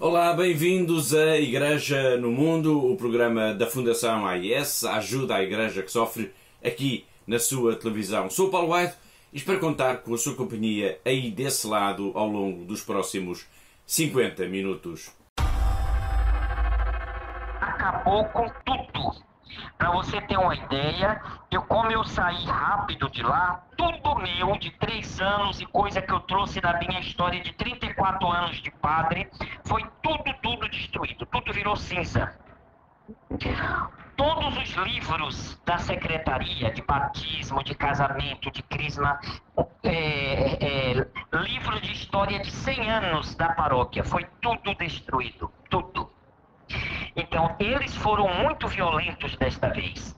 Olá, bem-vindos à Igreja no Mundo, o programa da Fundação AIS, a ajuda à Igreja que sofre, aqui na sua televisão. Sou o Paulo White e espero contar com a sua companhia aí desse lado ao longo dos próximos 50 minutos. Acabou com tudo. Para você ter uma ideia, como eu saí rápido de lá, tudo meu de 3 anos e coisa que eu trouxe da minha história de 34 anos de padre, foi tudo destruído, tudo virou cinza. Todos os livros da secretaria de batismo, de casamento, de crisma, livros de história de 100 anos da paróquia, foi tudo destruído, tudo. Então, eles foram muito violentos desta vez.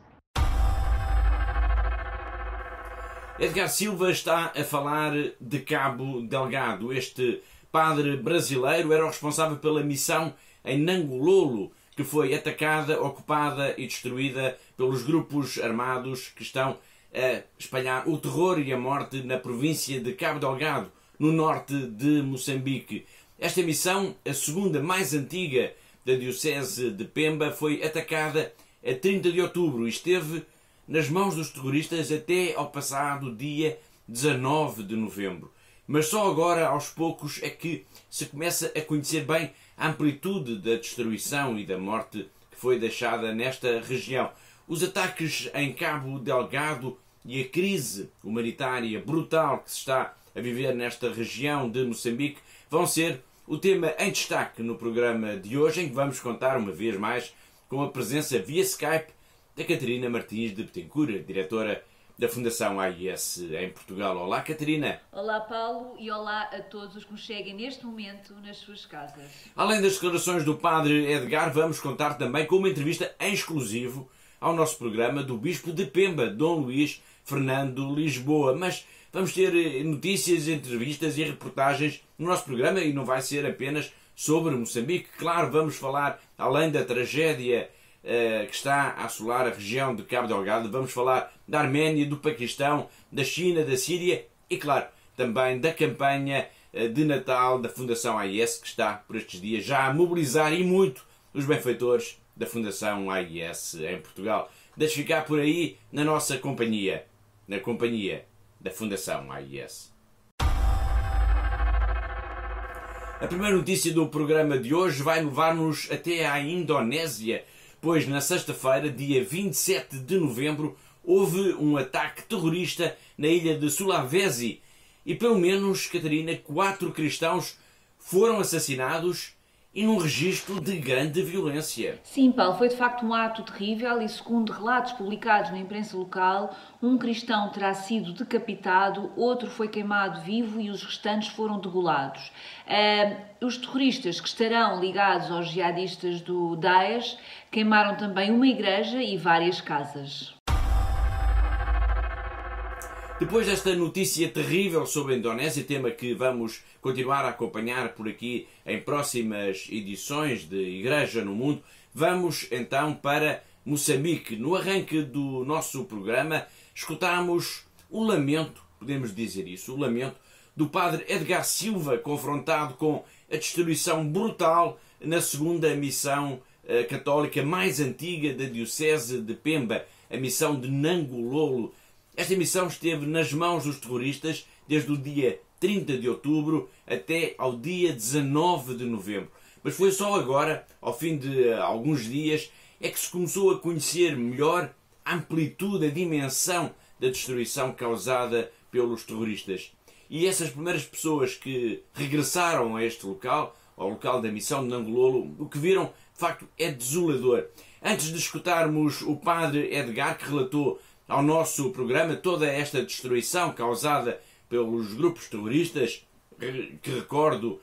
Edgar Silva está a falar de Cabo Delgado. Este padre brasileiro era o responsável pela missão em Nangololo, que foi atacada, ocupada e destruída pelos grupos armados que estão a espalhar o terror e a morte na província de Cabo Delgado, no norte de Moçambique. Esta missão, a segunda mais antiga da Diocese de Pemba, foi atacada a 30 de outubro e esteve nas mãos dos terroristas até ao passado dia 19 de novembro. Mas só agora, aos poucos, é que se começa a conhecer bem a amplitude da destruição e da morte que foi deixada nesta região. Os ataques em Cabo Delgado e a crise humanitária brutal que se está a viver nesta região de Moçambique vão ser o tema em destaque no programa de hoje, em que vamos contar uma vez mais com a presença via Skype da Catarina Martins de Betancourt, diretora da Fundação AIS em Portugal. Olá, Catarina. Olá, Paulo, e olá a todos os que nos seguem neste momento nas suas casas. Além das declarações do padre Edgar, vamos contar também com uma entrevista em exclusivo ao nosso programa do Bispo de Pemba, Dom Luís Fernando Lisboa. Mas vamos ter notícias, entrevistas e reportagens no nosso programa e não vai ser apenas sobre Moçambique. Claro, vamos falar, além da tragédia que está a assolar a região de Cabo Delgado, vamos falar da Arménia, do Paquistão, da China, da Síria e, claro, também da campanha de Natal da Fundação AIS, que está por estes dias já a mobilizar e muito os benfeitores da Fundação AIS em Portugal. Deixe ficar por aí na nossa companhia, na companhia da Fundação AIS. A primeira notícia do programa de hoje vai levar-nos até à Indonésia, pois na sexta-feira, dia 27 de novembro, houve um ataque terrorista na ilha de Sulawesi e pelo menos, Catarina, 4 cristãos foram assassinados e num registro de grande violência. Sim, Paulo, foi de facto um ato terrível e, segundo relatos publicados na imprensa local, um cristão terá sido decapitado, outro foi queimado vivo e os restantes foram degolados. Os terroristas que estarão ligados aos jihadistas do Daesh queimaram também uma igreja e várias casas. Depois desta notícia terrível sobre a Indonésia, tema que vamos continuar a acompanhar por aqui em próximas edições de Igreja no Mundo, vamos então para Moçambique. No arranque do nosso programa, escutamos o lamento, podemos dizer isso, o lamento do padre Edgar Silva, confrontado com a destruição brutal na segunda missão católica mais antiga da Diocese de Pemba, a missão de Nangololo. Esta missão esteve nas mãos dos terroristas desde o dia 30 de outubro até ao dia 19 de novembro. Mas foi só agora, ao fim de alguns dias, é que se começou a conhecer melhor a amplitude, a dimensão da destruição causada pelos terroristas. E essas primeiras pessoas que regressaram a este local, ao local da missão de Nangololo, o que viram, de facto, é desolador. Antes de escutarmos o padre Edgar, que relatou ao nosso programa toda esta destruição causada pelos grupos terroristas, que recordo,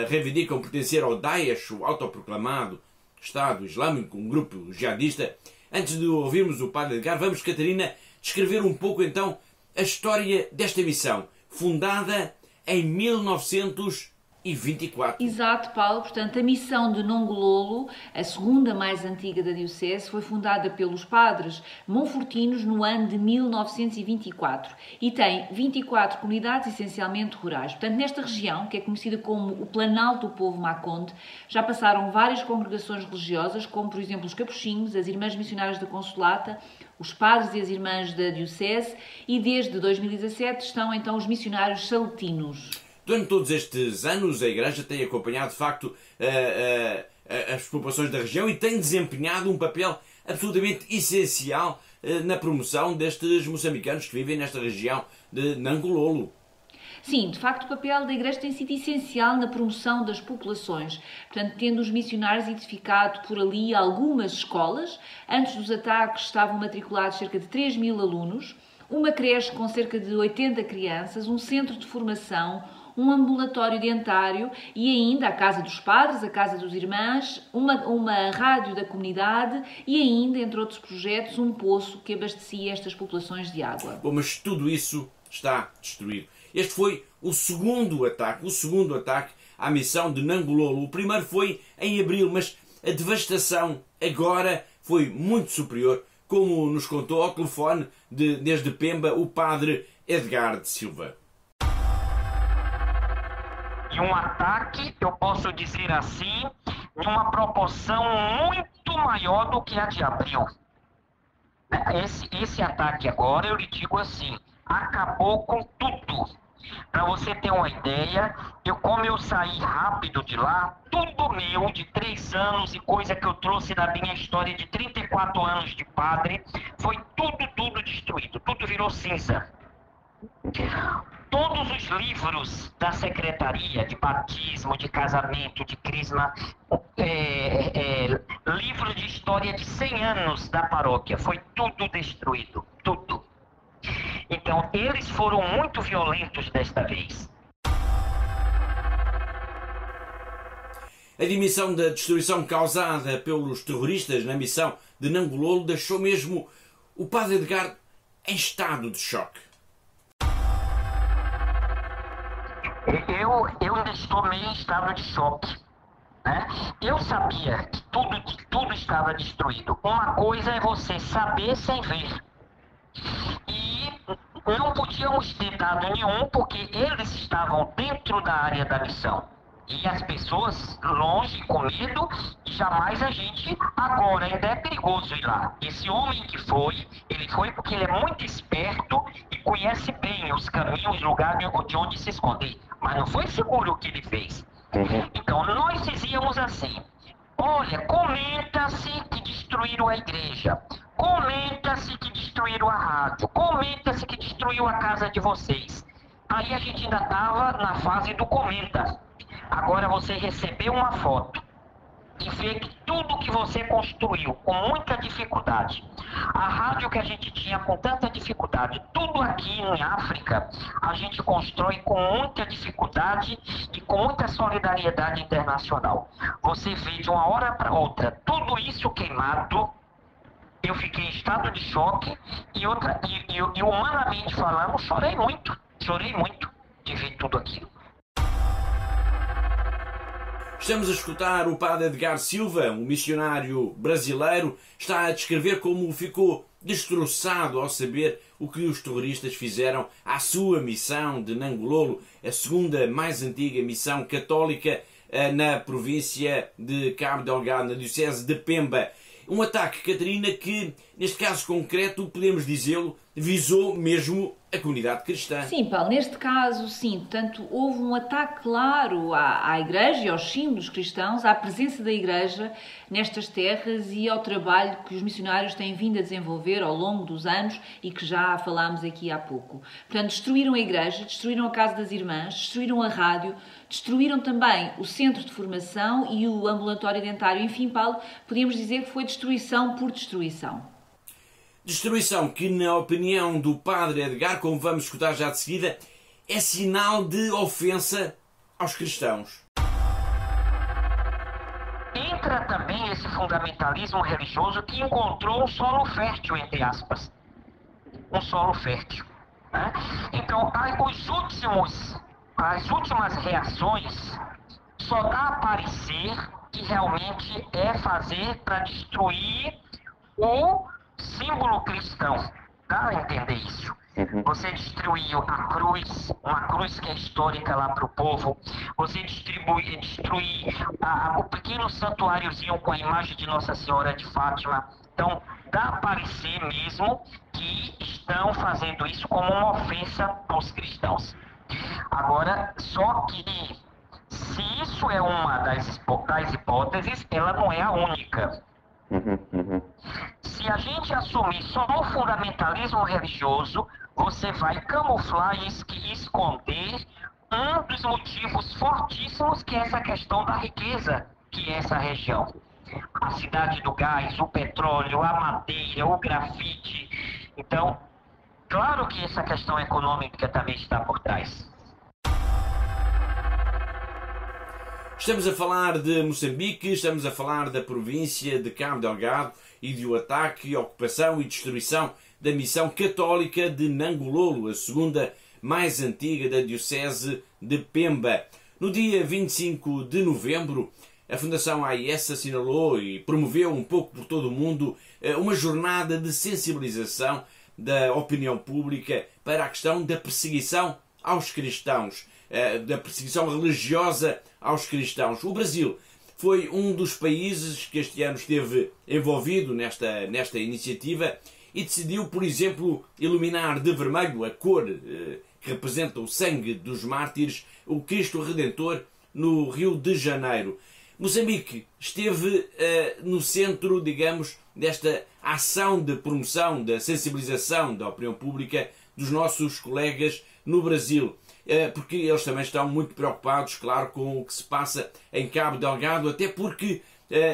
reivindicam pertencer ao Daesh, o autoproclamado Estado Islâmico, um grupo jihadista. Antes de ouvirmos o padre Edgar, vamos, Catarina, descrever um pouco então a história desta missão, fundada em 1900 1924. Exato, Paulo. Portanto, a missão de Nongololo, a segunda mais antiga da Diocese, foi fundada pelos padres monfortinos no ano de 1924 e tem 24 comunidades essencialmente rurais. Portanto, nesta região, que é conhecida como o Planalto do Povo Maconde, já passaram várias congregações religiosas, como, por exemplo, os Capuchinhos, as Irmãs Missionárias da Consolata, os padres e as irmãs da Diocese e, desde 2017, estão então os missionários saletinos. Durante todos estes anos, a Igreja tem acompanhado, de facto, as populações da região e tem desempenhado um papel absolutamente essencial na promoção destes moçambicanos que vivem nesta região de Nangololo. Sim, de facto o papel da Igreja tem sido essencial na promoção das populações, portanto, tendo os missionários edificado por ali algumas escolas. Antes dos ataques estavam matriculados cerca de 3.000 alunos, uma creche com cerca de 80 crianças, um centro de formação, um ambulatório dentário e ainda a Casa dos Padres, a Casa dos Irmãos, uma rádio da comunidade e ainda, entre outros projetos, um poço que abastecia estas populações de água. Bom, mas tudo isso está destruído. Este foi o segundo ataque à missão de Nangololo. O primeiro foi em abril, mas a devastação agora foi muito superior, como nos contou ao telefone desde Pemba o padre Edgar de Silva. E um ataque, eu posso dizer assim, de uma proporção muito maior do que a de abril. Esse ataque agora, eu lhe digo assim, acabou com tudo. Para você ter uma ideia, como eu saí rápido de lá, tudo meu de 3 anos e coisa que eu trouxe da minha história de 34 anos de padre, foi tudo destruído, tudo virou cinza. Todos os livros da secretaria de batismo, de casamento, de crisma, livros de história de 100 anos da paróquia, foi tudo destruído, tudo. Então, eles foram muito violentos desta vez. A dimensão da destruição causada pelos terroristas na missão de Nangololo deixou mesmo o padre Edgar em estado de choque. Eu ainda estou meio em estado de choque. Né? Eu sabia que tudo estava destruído. Uma coisa é você saber sem ver. E não podíamos ter dado nenhum porque eles estavam dentro da área da missão. E as pessoas longe, com medo, e jamais a gente... Agora, ainda é perigoso ir lá. Esse homem que ele foi porque ele é muito esperto e conhece bem os caminhos, os lugares de onde se esconder. Mas não foi seguro o que ele fez. Então, nós dizíamos assim, olha, comenta-se que destruíram a igreja, comenta-se que destruíram a rádio, comenta-se que destruiu a casa de vocês. Aí a gente ainda estava na fase do comenta. Agora você recebeu uma foto e vê que tudo que você construiu com muita dificuldade, a rádio que a gente tinha com tanta dificuldade, tudo aqui em África, a gente constrói com muita dificuldade e com muita solidariedade internacional. Você vê de uma hora para outra tudo isso queimado. Eu fiquei em estado de choque e humanamente falando, chorei muito de ver tudo aquilo. Estamos a escutar o padre Edgar Silva, um missionário brasileiro, está a descrever como ficou destroçado ao saber o que os terroristas fizeram à sua missão de Nangololo, a segunda mais antiga missão católica na província de Cabo Delgado, na diocese de Pemba. Um ataque, Catarina, que, neste caso concreto, podemos dizê-lo, visou mesmo a comunidade cristã. Sim, Paulo, neste caso, sim. Portanto, houve um ataque claro à Igreja e aos símbolos cristãos, à presença da Igreja nestas terras e ao trabalho que os missionários têm vindo a desenvolver ao longo dos anos e que já falámos aqui há pouco. Portanto, destruíram a Igreja, destruíram a Casa das Irmãs, destruíram a rádio, destruíram também o centro de formação e o ambulatório dentário. Enfim, Paulo, podíamos dizer que foi destruição por destruição. Destruição que, na opinião do padre Edgar, como vamos escutar já de seguida, é sinal de ofensa aos cristãos. Entra também esse fundamentalismo religioso que encontrou um solo fértil, entre aspas. Um solo fértil. Né? Então, as últimas reações só dá a parecer que realmente é fazer para destruir o símbolo cristão. Dá a entender isso? Você destruiu a cruz, uma cruz que é histórica lá para o povo. Você destruir o pequeno santuáriozinho com a imagem de Nossa Senhora de Fátima. Então, dá a parecer mesmo que estão fazendo isso como uma ofensa aos cristãos. Agora, só que se isso é uma das hipóteses, ela não é a única. Se a gente assumir só o fundamentalismo religioso, você vai camuflar e esconder um dos motivos fortíssimos, que é essa questão da riqueza, que é essa região. A cidade do gás, o petróleo, a madeira, o grafite. Então, claro que essa questão econômica também está por trás. Estamos a falar de Moçambique, estamos a falar da província de Cabo Delgado e do ataque, ocupação e destruição da missão católica de Nangololo, a segunda mais antiga da diocese de Pemba. No dia 25 de novembro, a Fundação AIS assinalou e promoveu um pouco por todo o mundo uma jornada de sensibilização da opinião pública para a questão da perseguição aos cristãos, da perseguição religiosa aos cristãos. O Brasil foi um dos países que este ano esteve envolvido nesta iniciativa e decidiu, por exemplo, iluminar de vermelho a cor que representa o sangue dos mártires, o Cristo Redentor, no Rio de Janeiro. Moçambique esteve no centro, digamos, desta ação de promoção, da sensibilização da opinião pública dos nossos colegas no Brasil, porque eles também estão muito preocupados, claro, com o que se passa em Cabo Delgado, até porque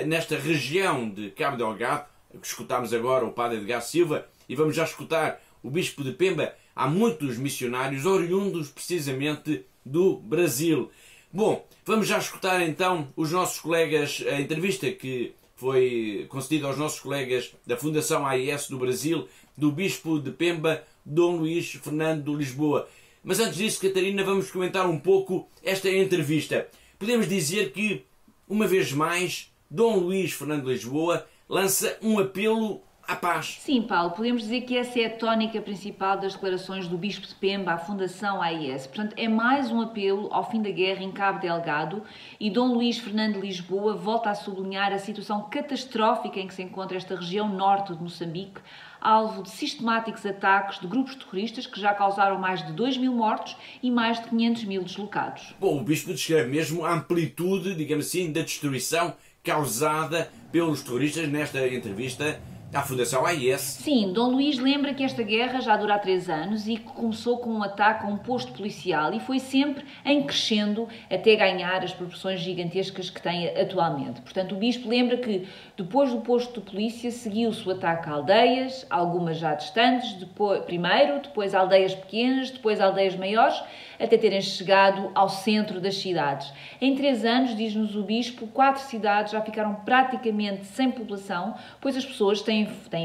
nesta região de Cabo Delgado, escutámos agora o Padre Edgar Silva e vamos já escutar o Bispo de Pemba, há muitos missionários oriundos precisamente do Brasil. Bom, vamos já escutar então os nossos colegas, a entrevista que foi concedida aos nossos colegas da Fundação AIS do Brasil, do Bispo de Pemba, Dom Luís Fernando Lisboa. Mas antes disso, Catarina, vamos comentar um pouco esta entrevista. Podemos dizer que, uma vez mais, Dom Luís Fernando Lisboa lança um apelo à paz. Sim, Paulo, podemos dizer que essa é a tónica principal das declarações do Bispo de Pemba à Fundação AIS. Portanto, é mais um apelo ao fim da guerra em Cabo Delgado e Dom Luís Fernando Lisboa volta a sublinhar a situação catastrófica em que se encontra esta região norte de Moçambique, alvo de sistemáticos ataques de grupos terroristas que já causaram mais de 2.000 mortos e mais de 500.000 deslocados. Bom, o Bispo descreve mesmo a amplitude, digamos assim, da destruição causada pelos terroristas nesta entrevista à Fundação AIS. Sim, Dom Luís lembra que esta guerra já dura há 3 anos e que começou com um ataque a um posto policial e foi sempre em crescendo até ganhar as proporções gigantescas que tem atualmente. Portanto, o Bispo lembra que depois do posto de polícia seguiu-se o ataque a aldeias, algumas já distantes, depois aldeias pequenas, depois aldeias maiores, até terem chegado ao centro das cidades. Em 3 anos, diz-nos o Bispo, 4 cidades já ficaram praticamente sem população, pois as pessoas têm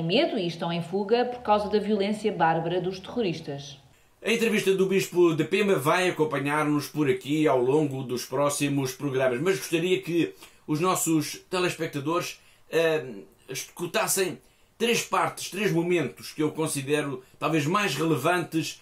medo e estão em fuga por causa da violência bárbara dos terroristas. A entrevista do Bispo de Pemba vai acompanhar-nos por aqui ao longo dos próximos programas, mas gostaria que os nossos telespectadores escutassem 3 partes, 3 momentos que eu considero talvez mais relevantes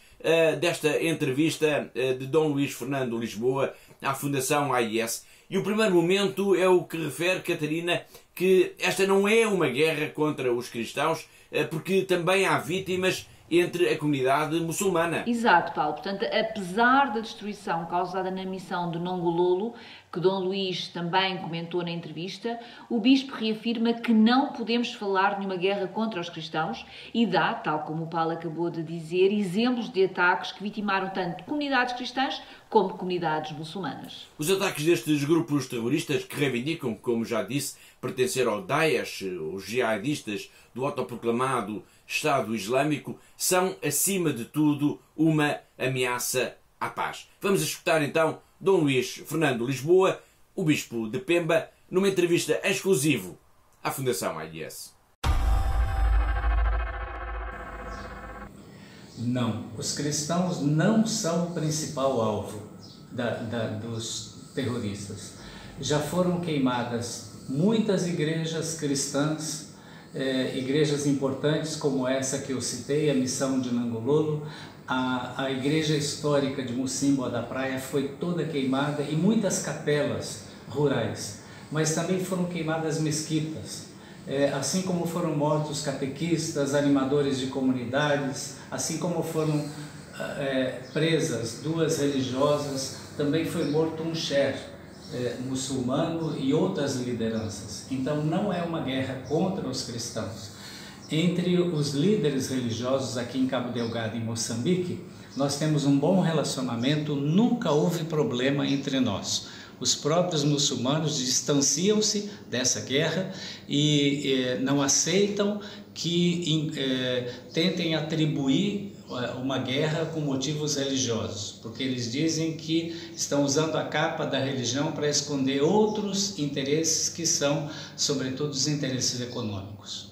desta entrevista de Dom Luís Fernando Lisboa à Fundação AIS. E o primeiro momento é o que refere, Catarina, que esta não é uma guerra contra os cristãos, porque também há vítimas entre a comunidade muçulmana. Exato, Paulo. Portanto, apesar da destruição causada na missão de Nangololo, que Dom Luís também comentou na entrevista, o Bispo reafirma que não podemos falar de uma guerra contra os cristãos e dá, tal como o Paulo acabou de dizer, exemplos de ataques que vitimaram tanto comunidades cristãs como comunidades muçulmanas. Os ataques destes grupos terroristas que reivindicam, como já disse, pertencer ao Daesh, os jihadistas do autoproclamado Estado Islâmico, são, acima de tudo, uma ameaça à paz. Vamos escutar então Dom Luís Fernando Lisboa, o Bispo de Pemba, numa entrevista exclusiva à Fundação AIS. Não, os cristãos não são o principal alvo dos terroristas. já foram queimadas muitas igrejas cristãs, igrejas importantes como essa que eu citei, a Missão de Nangololo. A igreja histórica de Mocimboa da Praia foi toda queimada e muitas capelas rurais, mas também foram queimadas mesquitas, assim como foram mortos catequistas, animadores de comunidades, assim como foram presas 2 religiosas, também foi morto um xer muçulmano e outras lideranças. Então não é uma guerra contra os cristãos. Entre os líderes religiosos aqui em Cabo Delgado, em Moçambique, nós temos um bom relacionamento, nunca houve problema entre nós. Os próprios muçulmanos distanciam-se dessa guerra e não aceitam que tentem atribuir uma guerra com motivos religiosos, porque eles dizem que estão usando a capa da religião para esconder outros interesses que são, sobretudo, os interesses econômicos.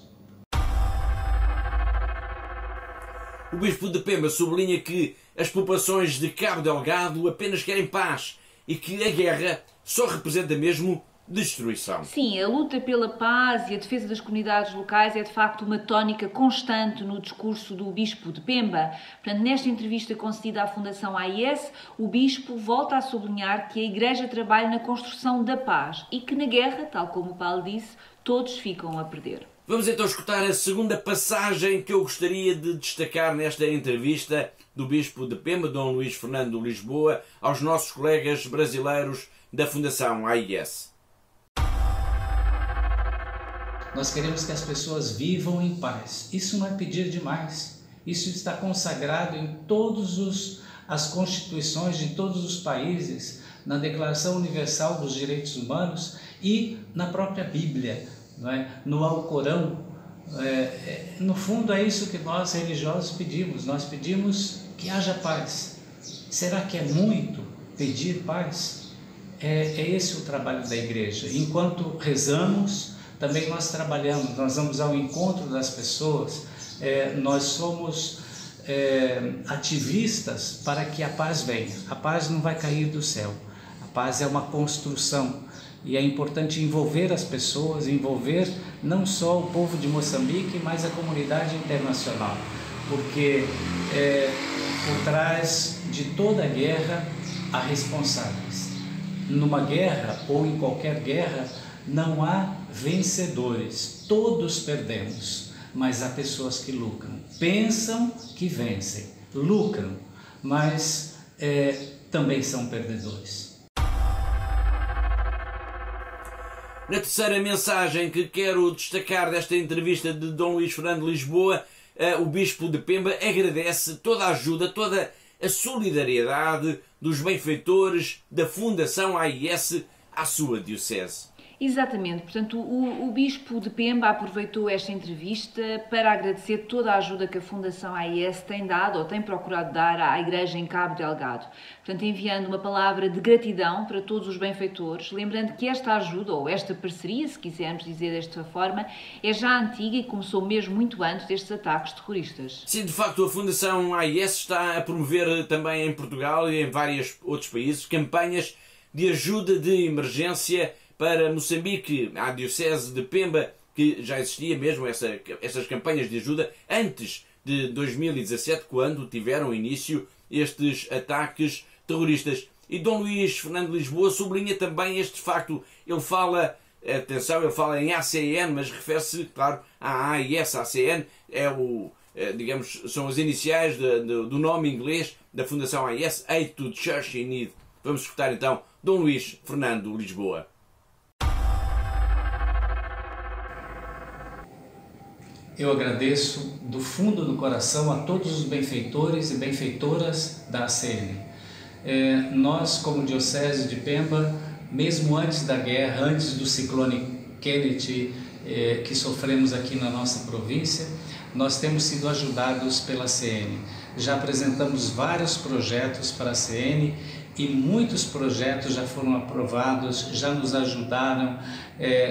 O Bispo de Pemba sublinha que as populações de Cabo Delgado apenas querem paz e que a guerra só representa mesmo destruição. Sim, a luta pela paz e a defesa das comunidades locais é de facto uma tónica constante no discurso do Bispo de Pemba. Portanto, nesta entrevista concedida à Fundação AIS, o Bispo volta a sublinhar que a Igreja trabalha na construção da paz e que na guerra, tal como o Paulo disse, todos ficam a perder. Vamos então escutar a segunda passagem que eu gostaria de destacar nesta entrevista do Bispo de Pemba, Dom Luís Fernando Lisboa, aos nossos colegas brasileiros da Fundação AIS. Nós queremos que as pessoas vivam em paz. Isso não é pedir demais. Isso está consagrado em todas as constituições de todos os países, na Declaração Universal dos Direitos Humanos e na própria Bíblia, não é? No Alcorão. No fundo é isso que nós religiosos pedimos. Nós pedimos que haja paz. Será que é muito pedir paz? É esse o trabalho da igreja. Enquanto rezamos, também nós trabalhamos, nós vamos ao encontro das pessoas, nós somos ativistas para que a paz venha. A paz não vai cair do céu, a paz é uma construção e é importante envolver as pessoas, envolver não só o povo de Moçambique, mas a comunidade internacional, porque por trás de toda guerra há responsáveis. Numa guerra ou em qualquer guerra não há vencedores, todos perdemos, mas há pessoas que lucram, pensam que vencem, lucram, mas também são perdedores. Na terceira mensagem que quero destacar desta entrevista de Dom Luís Fernando Lisboa, o Bispo de Pemba agradece toda a ajuda, toda a solidariedade dos benfeitores da Fundação AIS à sua diocese. Exatamente, portanto o Bispo de Pemba aproveitou esta entrevista para agradecer toda a ajuda que a Fundação AIS tem dado ou tem procurado dar à Igreja em Cabo Delgado. Portanto, enviando uma palavra de gratidão para todos os benfeitores, lembrando que esta ajuda ou esta parceria, se quisermos dizer desta forma, é já antiga e começou mesmo muito antes destes ataques terroristas. Sim, de facto a Fundação AIS está a promover também em Portugal e em vários outros países campanhas de ajuda de emergência para Moçambique, à Diocese de Pemba, que já existia mesmo essas campanhas de ajuda antes de 2017, quando tiveram início estes ataques terroristas. E Dom Luís Fernando Lisboa sublinha também este facto. Ele fala, atenção, ele fala em ACN, mas refere-se, claro, à AIS. A ACN digamos, são as iniciais do nome inglês da Fundação AIS, Aid to Church in Need. Vamos escutar então Dom Luís Fernando Lisboa. Eu agradeço do fundo do coração a todos os benfeitores e benfeitoras da ACN. Nós, como Diocese de Pemba, mesmo antes da guerra, antes do ciclone Kenneth que sofremos aqui na nossa província, nós temos sido ajudados pela ACN. Já apresentamos vários projetos para a ACN e muitos projetos já foram aprovados, já nos ajudaram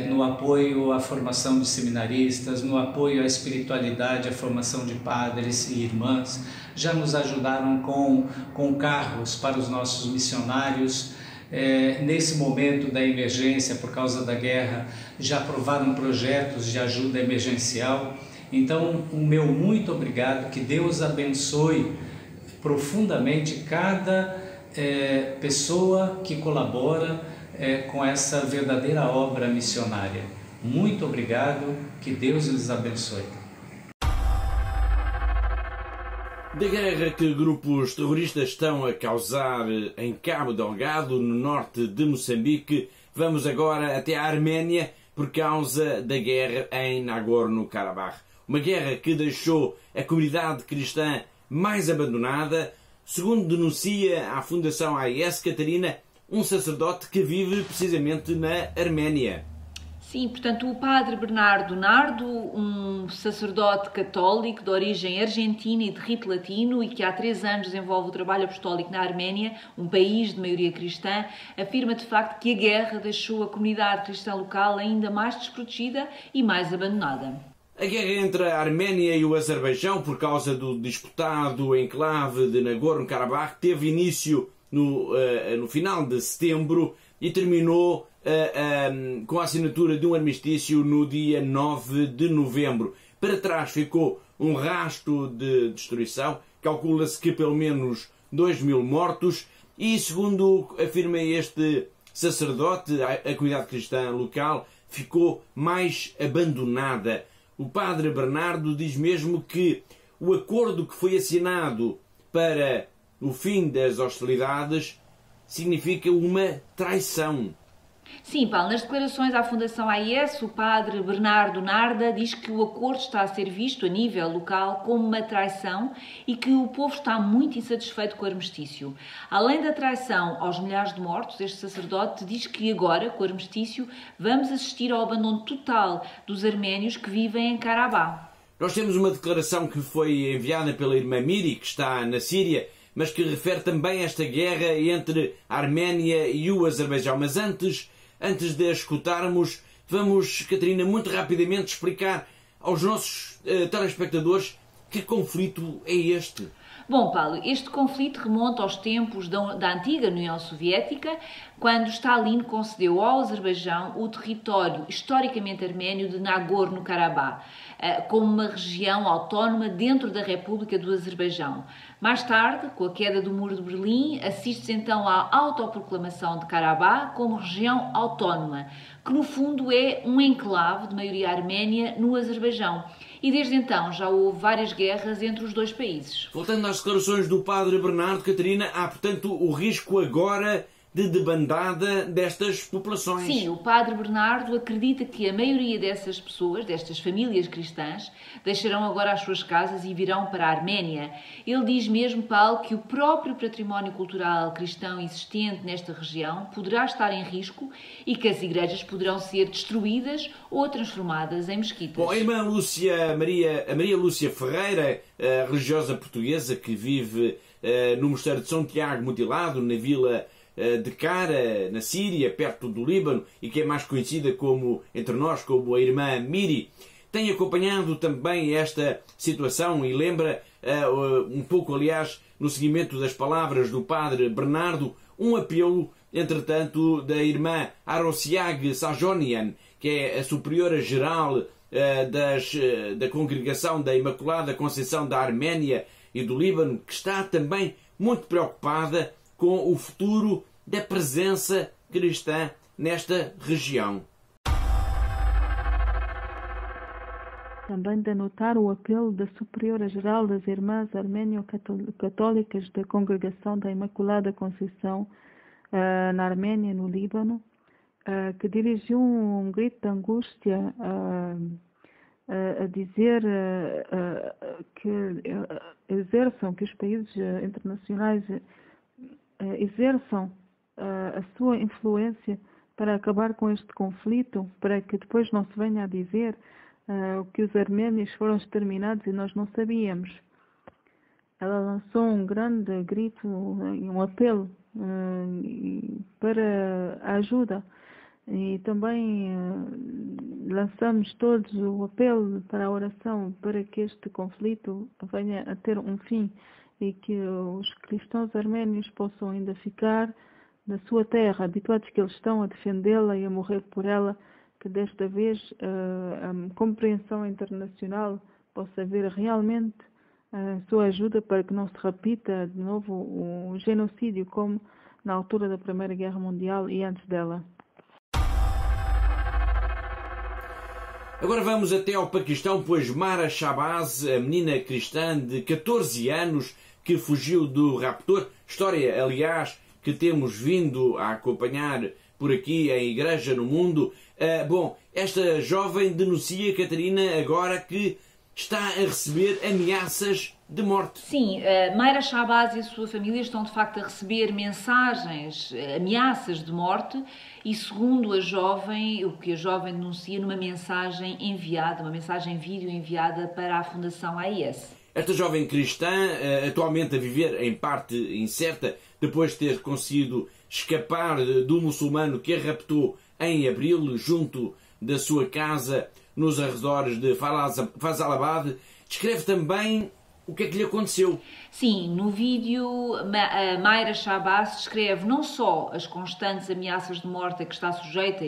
no apoio à formação de seminaristas, no apoio à espiritualidade, à formação de padres e irmãs, já nos ajudaram com carros para os nossos missionários, nesse momento da emergência por causa da guerra, já aprovaram projetos de ajuda emergencial. Então, o meu muito obrigado, que Deus abençoe profundamente cada pessoa que colabora com essa verdadeira obra missionária. Muito obrigado, que Deus lhes abençoe. Da guerra que grupos terroristas estão a causar em Cabo Delgado, no norte de Moçambique, vamos agora até a Arménia por causa da guerra em Nagorno-Karabakh. Uma guerra que deixou a comunidade cristã mais abandonada, segundo denuncia a Fundação AIS, Catarina, um sacerdote que vive precisamente na Arménia. Sim, portanto, o padre Bernardo Nardo, um sacerdote católico de origem argentina e de rito latino e que há 3 anos desenvolve o trabalho apostólico na Arménia, um país de maioria cristã, afirma de facto que a guerra deixou a comunidade cristã local ainda mais desprotegida e mais abandonada. A guerra entre a Arménia e o Azerbaijão, por causa do disputado enclave de Nagorno-Karabakh, teve início no final de setembro e terminou com a assinatura de um armistício no dia 9 de novembro. Para trás ficou um rasto de destruição, calcula-se que pelo menos 2.000 mortos e, segundo afirma este sacerdote, a comunidade cristã local ficou mais abandonada. O padre Bernardo diz mesmo que o acordo que foi assinado para o fim das hostilidades significa uma traição. Sim, Paulo, nas declarações à Fundação AIS, o padre Bernardo Narda diz que o acordo está a ser visto a nível local como uma traição e que o povo está muito insatisfeito com o armistício. Além da traição aos milhares de mortos, este sacerdote diz que agora, com o armistício, vamos assistir ao abandono total dos arménios que vivem em Karabakh. Nós temos uma declaração que foi enviada pela irmã Miri, que está na Síria, mas que refere também a esta guerra entre a Arménia e o Azerbaijão. Mas antes de a escutarmos, vamos, Catarina, muito rapidamente explicar aos nossos telespectadores que conflito é este. Bom, Paulo, este conflito remonta aos tempos da antiga União Soviética, quando Stalin concedeu ao Azerbaijão o território historicamente arménio de Nagorno-Karabakh, como uma região autónoma dentro da República do Azerbaijão. Mais tarde, com a queda do Muro de Berlim, assiste-se então à autoproclamação de Karabakh como região autónoma, que no fundo é um enclave de maioria arménia no Azerbaijão. E desde então já houve várias guerras entre os dois países. Voltando às declarações do padre Bernardo, Catarina, há portanto o risco agora de debandada destas populações. Sim, o padre Bernardo acredita que a maioria dessas pessoas, destas famílias cristãs, deixarão agora as suas casas e virão para a Arménia. Ele diz mesmo, Paulo, que o próprio património cultural cristão existente nesta região poderá estar em risco e que as igrejas poderão ser destruídas ou transformadas em mesquitas. Bom, a irmã Maria Lúcia Ferreira, a religiosa portuguesa que vive no Mosteiro de São Tiago Mutilado, na vila de Cara, na Síria, perto do Líbano, e que é mais conhecida entre nós como a irmã Miri, tem acompanhado também esta situação e lembra um pouco, aliás, no seguimento das palavras do padre Bernardo, um apelo, entretanto, da irmã Arosiag Sajonian, que é a superiora geral da Congregação da Imaculada Conceição da Arménia e do Líbano, que está também muito preocupada com o futuro da presença cristã nesta região. Também de anotar o apelo da Superiora-Geral das Irmãs Arménio-Católicas da Congregação da Imaculada Conceição na Arménia, no Líbano, que dirigiu um grito de angústia a dizer que os países internacionais exerçam a sua influência para acabar com este conflito, para que depois não se venha a dizer que os arménios foram exterminados e nós não sabíamos. Ela lançou um grande grito e um apelo para a ajuda e também lançamos todos o apelo para a oração para que este conflito venha a ter um fim e que os cristãos arménios possam ainda ficar na sua terra, habituados que eles estão a defendê-la e a morrer por ela, que desta vez a compreensão internacional possa ver realmente a sua ajuda para que não se repita de novo o genocídio como na altura da Primeira Guerra Mundial e antes dela. Agora vamos até ao Paquistão, pois Mara Shahbaz, a menina cristã de 14 anos que fugiu do raptor, história, aliás, que temos vindo a acompanhar por aqui em Igreja no Mundo. Esta jovem denuncia, Catarina, agora que está a receber ameaças de morte. Sim, Mayra Shahbaz e a sua família estão de facto a receber mensagens, ameaças de morte e segundo a jovem, o que a jovem denuncia numa mensagem enviada, uma mensagem vídeo enviada para a Fundação AIS. Esta jovem cristã, atualmente a viver em parte incerta, depois de ter conseguido escapar do muçulmano que a raptou em abril, junto da sua casa nos arredores de Faisalabad, descreve também o que é que lhe aconteceu. Sim, no vídeo, Mayra Shahbaz descreve não só as constantes ameaças de morte a que está sujeita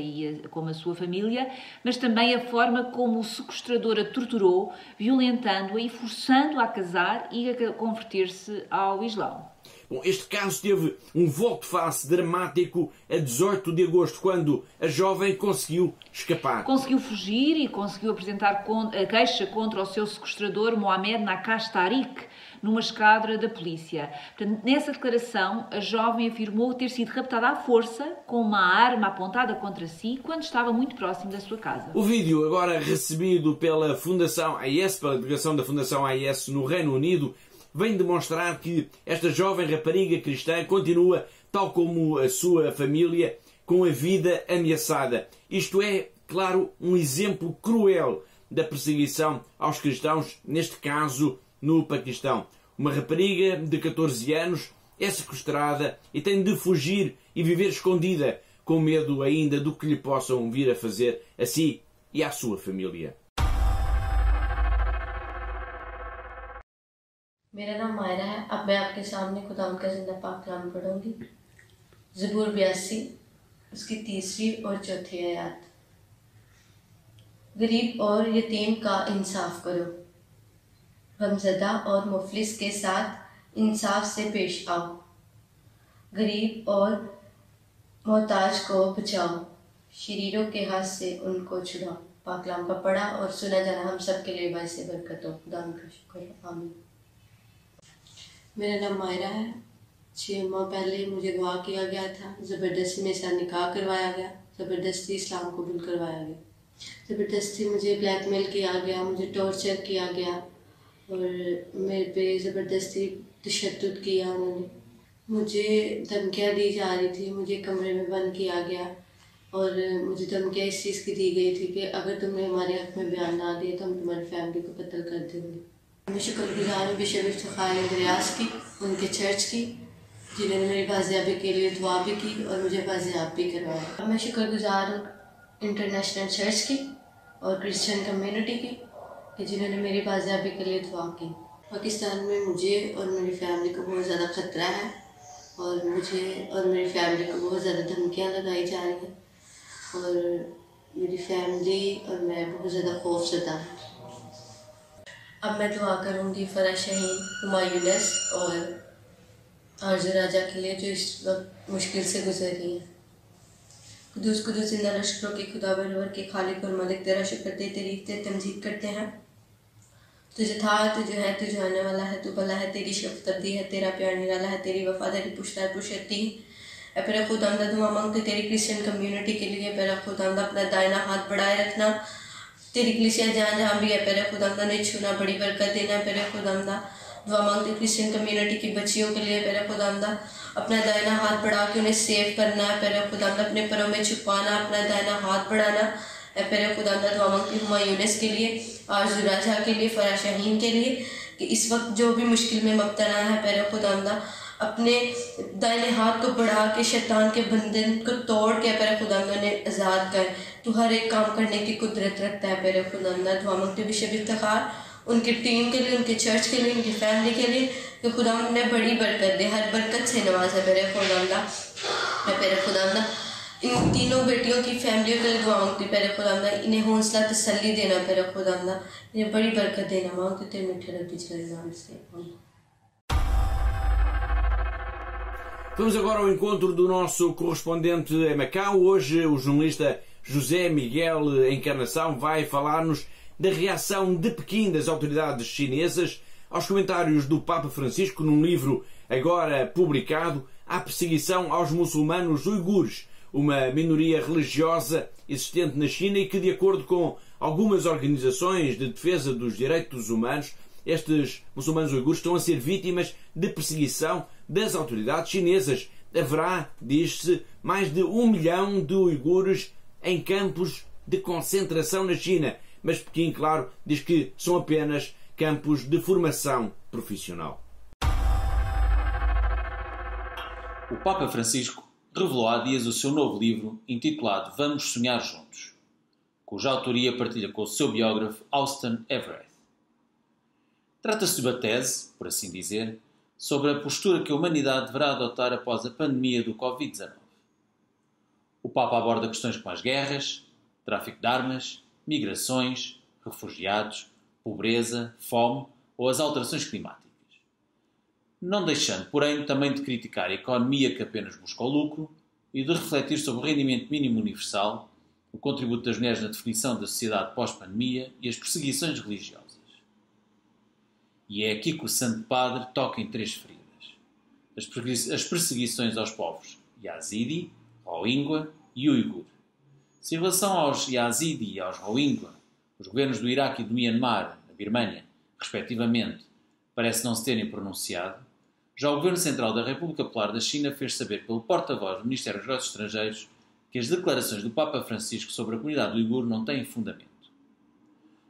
como a sua família, mas também a forma como o sequestrador a torturou, violentando-a e forçando-a a casar e a converter-se ao Islão. Bom, este caso teve um volte-face dramático a 18 de agosto, quando a jovem conseguiu escapar. Conseguiu fugir e conseguiu apresentar a queixa contra o seu sequestrador, Mohamed Nakash Tariq, numa esquadra da polícia. Portanto, nessa declaração, a jovem afirmou ter sido raptada à força com uma arma apontada contra si quando estava muito próximo da sua casa. O vídeo, agora recebido pela Fundação AIS, pela delegação da Fundação AIS no Reino Unido, vem demonstrar que esta jovem rapariga cristã continua, tal como a sua família, com a vida ameaçada. Isto é, claro, um exemplo cruel da perseguição aos cristãos, neste caso no Paquistão. Uma rapariga de 14 anos é sequestrada e tem de fugir e viver escondida, com medo ainda do que lhe possam vir a fazer a si e à sua família. मेरा नाम मायरा है। अब मैं आपके सामने खुदा का जिंदा पाक कलाम पढ़ूंगी। ज़बूर 82 उसकी 3री और 4थी आयत। गरीब और यतीम का इंसाफ करो, गमज़दा और मुफलिस के साथ इंसाफ से पेश आओ, गरीब और मोहताज को बचाओ, शरीरों के हाथ से उनको छुड़ाओ। पाक कलाम का पढ़ा और सुना जाना हम सब के लिए बाइस बरकत हो। खुदा का शुक्र, आमीन। मेरा नाम मायरा है। 6 माह पहले मुझे गवाह किया गया था। ज़बरदस्ती मेरे साथ निकाह करवाया गया, ज़बरदस्ती इस्लाम कबूल करवाया गया, ज़बरदस्ती मुझे ब्लैकमेल किया गया, मुझे टॉर्चर किया गया और मेरे पे ज़बरदस्ती तशद्दुद किया उन्होंने। मुझे धमकियाँ दी जा रही थी, मुझे कमरे में बंद किया गया और मुझे धमकियाँ इस चीज़ की दी गई थी कि अगर तुमने हमारे हक़ में बयान ना दिए तो हम तुम्हारी फैमिली को कत्ल कर देंगे। मैं शुक्रगुजार हूँ बिशप इफ्तिखार रियाज की, उनके चर्च की, जिन्होंने मेरी बाज़ियाबी के लिए दुआ भी की और मुझे बाज़ियाब भी करवाया। मैं शुक्रगुजार हूँ इंटरनेशनल चर्च की और क्रिश्चियन कम्युनिटी की कि जिन्होंने मेरी बाज़ियाबी के लिए दुआ की। पाकिस्तान में मुझे और मेरी फैमिली को बहुत ज़्यादा ख़तरा है और मुझे और मेरी फैमिली को बहुत ज़्यादा धमकियाँ लगाई जा रही हैं और मेरी फैमिली और मैं बहुत ज़्यादा खौफज़दा हूँ। अब मैं दुआ करूँगी फरा शहीन, हुमायूनस और आरज़ू राजा के लिए जो इस वक्त मुश्किल से गुजर रही हैं। कुदूस कुदूस जिंदा लश्करों के खुदा बरवर के खालिक और मालिक तेरा शुक्र ते तारीफ़ ते तमजीद करते हैं। तुझे था, तुझे है, तुझे आने वाला है, तू भला है, तेरी शफ़क़त अबदी है, तेरा प्यार निराला है, तेरी वफ़ादारी पुश्तार पुशती है। पेरा खुदावंदा दुआ मांगते तेरी क्रिश्चियन कम्युनिटी के लिए। पेरा खुदावंदा अपना दाहिना हाथ बढ़ाए रखना, तेरी कलीसिया जहाँ जहाँ भी है पेरा खुदावंदा ने छूना, बड़ी बरकत देना। पेरा खुदावंदा दुआ मांगते क्रिश्चियन कम्युनिटी की बच्चियों के लिए। पेरा खुदावंदा अपना दाहिना हाथ बढ़ा के उन्हें सेव करना है। पेरा खुदावंदा अपने परों में छुपाना, अपना दाहिना हाथ बढ़ाना। पेरा खुदावंदा दुआ मांगती हुमायूनस के लिए, आरज़ू राजा के लिए, फरा शाहीन के लिए कि इस वक्त जो भी मुश्किल में मुब्तला है पेरा खुदावंदा अपने दाहिने हाथ को बढ़ा के शैतान के बंधन को तोड़ के पेरा खुदावंदा ने आज़ाद कर। तू हर एक काम करने की कुदरत रखता है पेरा खुदावंदा। दुआ मांगते बिशप इफ्तिखार, उनकी टीम के लिए, उनके चर्च के लिए, उनकी फैमिली के लिए कि खुदा उन्हें बड़ी बरकत दे, हर बरकत से नवाज़े पेरा खुदावंदा। मैं पैरे खुदावंदा इन तीनों बेटियों की फैमिली के लिए दुआ मांगती पैरे खुदावंदा इन्हें हौसला तसल्ली देना पैरे खुदावंदा इन्हें बड़ी बरकत देना मांगती तेरे मीठे रब्बी चले नाम से। Vamos agora ao encontro do nosso correspondente em Macau. Hoje o jornalista José Miguel Encarnação vai falar-nos da reação de Pequim das autoridades chinesas aos comentários do Papa Francisco num livro agora publicado à perseguição aos muçulmanos uigures, uma minoria religiosa existente na China e que, de acordo com algumas organizações de defesa dos direitos humanos, estes muçulmanos uigures estão a ser vítimas de perseguição das autoridades chinesas. Haverá, diz-se, mais de 1 milhão de uigures em campos de concentração na China. Mas Pequim, claro, diz que são apenas campos de formação profissional. O Papa Francisco revelou há dias o seu novo livro intitulado Vamos Sonhar Juntos, cuja autoria partilha com o seu biógrafo Austin Everett. Trata-se de uma tese, por assim dizer, sobre a postura que a humanidade deverá adotar após a pandemia do Covid-19. O Papa aborda questões como as guerras, tráfico de armas, migrações, refugiados, pobreza, fome ou as alterações climáticas. Não deixando, porém, também de criticar a economia que apenas busca o lucro e de refletir sobre o rendimento mínimo universal, o contributo das mulheres na definição da sociedade pós-pandemia e as perseguições religiosas. E é aqui que o Santo Padre toca em 3 feridas. As perseguições aos povos Yazidi, Rohingya e Uigur. Se em relação aos Yazidi e aos Rohingya, os governos do Iraque e do Myanmar, na Birmânia, respectivamente, parece não se terem pronunciado, já o Governo Central da República Popular da China fez saber pelo porta-voz do Ministério dos Negócios Estrangeiros que as declarações do Papa Francisco sobre a comunidade uigur não têm fundamento.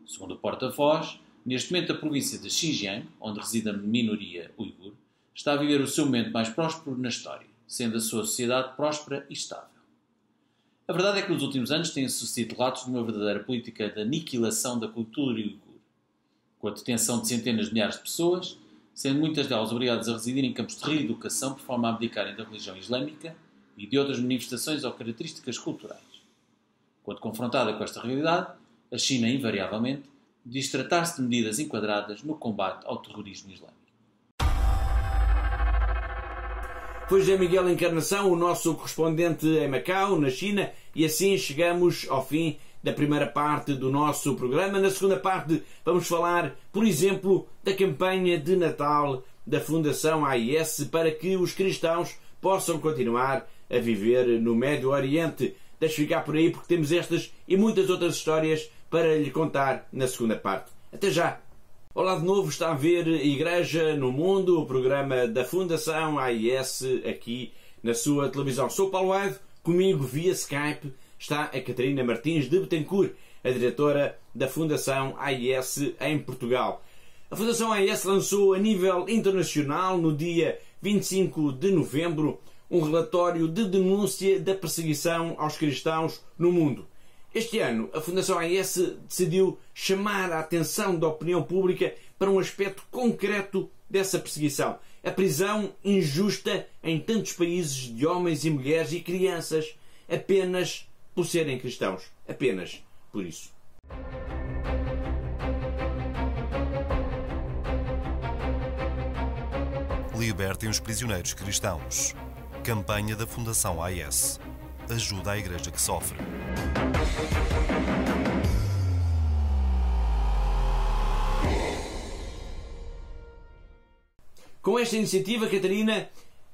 Segundo o porta-voz, neste momento a província de Xinjiang, onde reside a minoria uigur, está a viver o seu momento mais próspero na história, sendo a sua sociedade próspera e estável. A verdade é que nos últimos anos têm sucedido relatos de uma verdadeira política de aniquilação da cultura uigur, com a detenção de centenas de milhares de pessoas, sendo muitas delas obrigadas a residir em campos de reeducação por forma a abdicarem da religião islâmica e de outras manifestações ou características culturais. Quando confrontada com esta realidade, a China, invariavelmente, diz tratar-se de medidas enquadradas no combate ao terrorismo islâmico. Foi José Miguel Encarnação, o nosso correspondente em Macau, na China, e assim chegamos ao fim da primeira parte do nosso programa. Na segunda parte vamos falar, por exemplo, da campanha de Natal da Fundação AIS para que os cristãos possam continuar a viver no Médio Oriente. Deixe ficar por aí porque temos estas e muitas outras histórias para lhe contar na segunda parte. Até já! Olá de novo, está a ver Igreja no Mundo, o programa da Fundação AIS aqui na sua televisão. Sou Paulo Aido, comigo via Skype está a Catarina Martins de Betancourt, a diretora da Fundação AIS em Portugal. A Fundação AIS lançou a nível internacional, no dia 25 de novembro, um relatório de denúncia da perseguição aos cristãos no mundo. Este ano, a Fundação AIS decidiu chamar a atenção da opinião pública para um aspecto concreto dessa perseguição: a prisão injusta em tantos países de homens e mulheres e crianças apenas por serem cristãos. Apenas por isso. Libertem os prisioneiros cristãos. Campanha da Fundação AIS. Ajuda à Igreja que sofre. Com esta iniciativa, Catarina,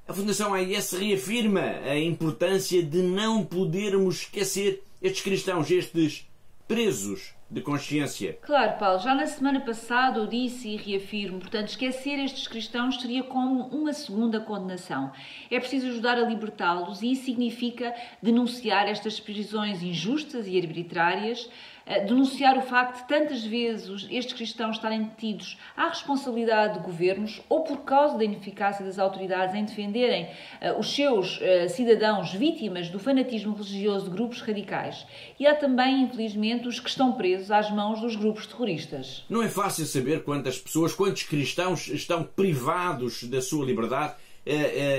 a Fundação AIS reafirma a importância de não podermos esquecer estes cristãos, estes presos de consciência. Claro, Paulo, já na semana passada eu disse e reafirmo, portanto, esquecer estes cristãos seria como uma segunda condenação. É preciso ajudar a libertá-los e isso significa denunciar estas prisões injustas e arbitrárias, denunciar o facto de tantas vezes estes cristãos estarem detidos à responsabilidade de governos ou por causa da ineficácia das autoridades em defenderem os seus cidadãos vítimas do fanatismo religioso de grupos radicais. E há também, infelizmente, os que estão presos às mãos dos grupos terroristas. Não é fácil saber quantas pessoas, quantos cristãos estão privados da sua liberdade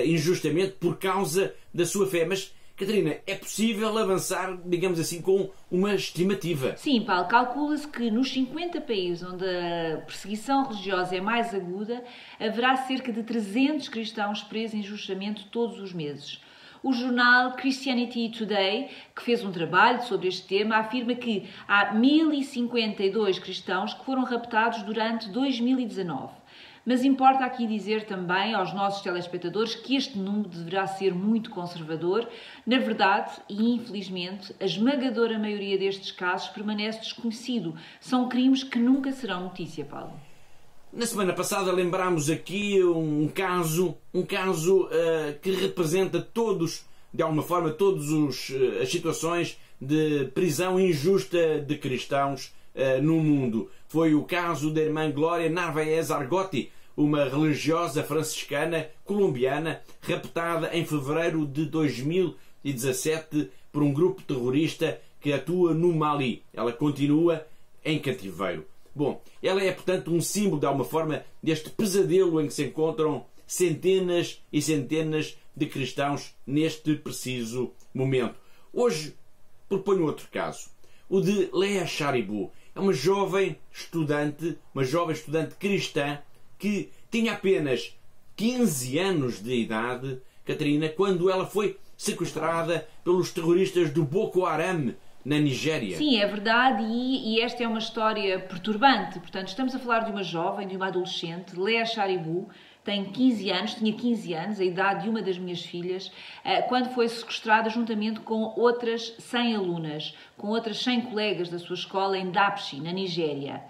injustamente por causa da sua fé. Mas, Catarina, é possível avançar, digamos assim, com uma estimativa? Sim, Paulo, calcula-se que nos 50 países onde a perseguição religiosa é mais aguda, haverá cerca de 300 cristãos presos injustamente todos os meses. O jornal Christianity Today, que fez um trabalho sobre este tema, afirma que há 1052 cristãos que foram raptados durante 2019. Mas importa aqui dizer também aos nossos telespectadores que este número deverá ser muito conservador. Na verdade, e infelizmente, a esmagadora maioria destes casos permanece desconhecido. São crimes que nunca serão notícia, Paulo. Na semana passada lembrámos aqui um caso que representa todos, de alguma forma, todas as situações de prisão injusta de cristãos no mundo. Foi o caso da irmã Glória Narvaez Argotti, uma religiosa franciscana colombiana raptada em fevereiro de 2017 por um grupo terrorista que atua no Mali. Ela continua em cativeiro. Bom, ela é, portanto, um símbolo, de alguma forma, deste pesadelo em que se encontram centenas e centenas de cristãos neste preciso momento. Hoje proponho outro caso, o de Lea Sharibu. É uma jovem estudante cristã que tinha apenas 15 anos de idade, Catarina, quando ela foi sequestrada pelos terroristas do Boko Haram na Nigéria. Sim, é verdade, e esta é uma história perturbante. Portanto, estamos a falar de uma jovem, de uma adolescente, Lea Sharibu, tinha 15 anos, a idade de uma das minhas filhas, quando foi sequestrada juntamente com outras 100 alunas, com outras 100 colegas da sua escola em Dapchi, na Nigéria.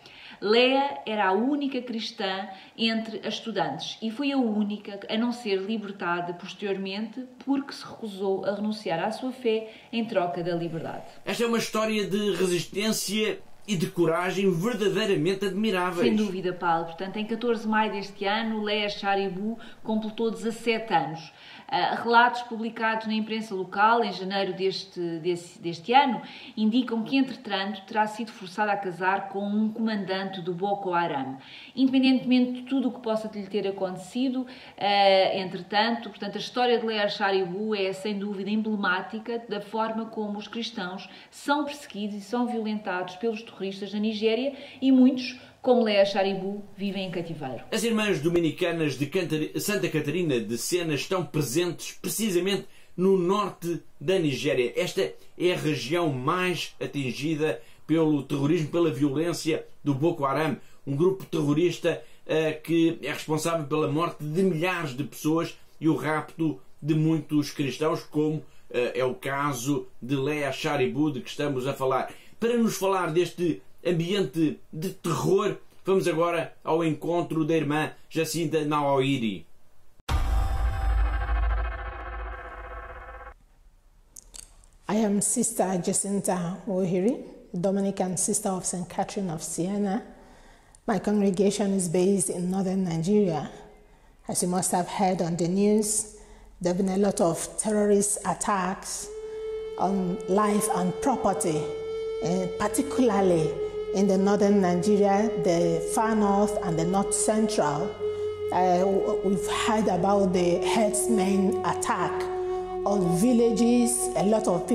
Lea era a única cristã entre as estudantes e foi a única a não ser libertada posteriormente porque se recusou a renunciar à sua fé em troca da liberdade. Esta é uma história de resistência e de coragem verdadeiramente admiráveis. Sem dúvida, Paulo. Portanto, em 14 de maio deste ano, Lea Sharibu completou 17 anos. Relatos publicados na imprensa local em janeiro deste ano indicam que, entretanto, terá sido forçada a casar com um comandante do Boko Haram. Independentemente de tudo o que possa lhe ter acontecido, entretanto, a história de Lea Sharibu é, sem dúvida, emblemática da forma como os cristãos são perseguidos e são violentados pelos terroristas na Nigéria e muitos, como Lea Sharibu, vivem em cativeiro. As irmãs dominicanas de Santa Catarina de Sena estão presentes precisamente no norte da Nigéria. Esta é a região mais atingida pelo terrorismo, pela violência do Boko Haram, um grupo terrorista que é responsável pela morte de milhares de pessoas e o rapto de muitos cristãos, como é o caso de Lea Sharibu, de que estamos a falar. Para nos falar deste ambiente de terror, vamos agora ao encontro da irmã Jacinta Naoiri. I am Sister Jacinta Naoiri, Dominican sister of St. Catherine of Siena. My congregation is based in northern Nigeria. As you must have heard on the news, there have been a lot of terrorist attacks on life and property, particularly in the northern Nigeria, the far north and the north central. We've heard about the herdsmen attack on villages. A lot of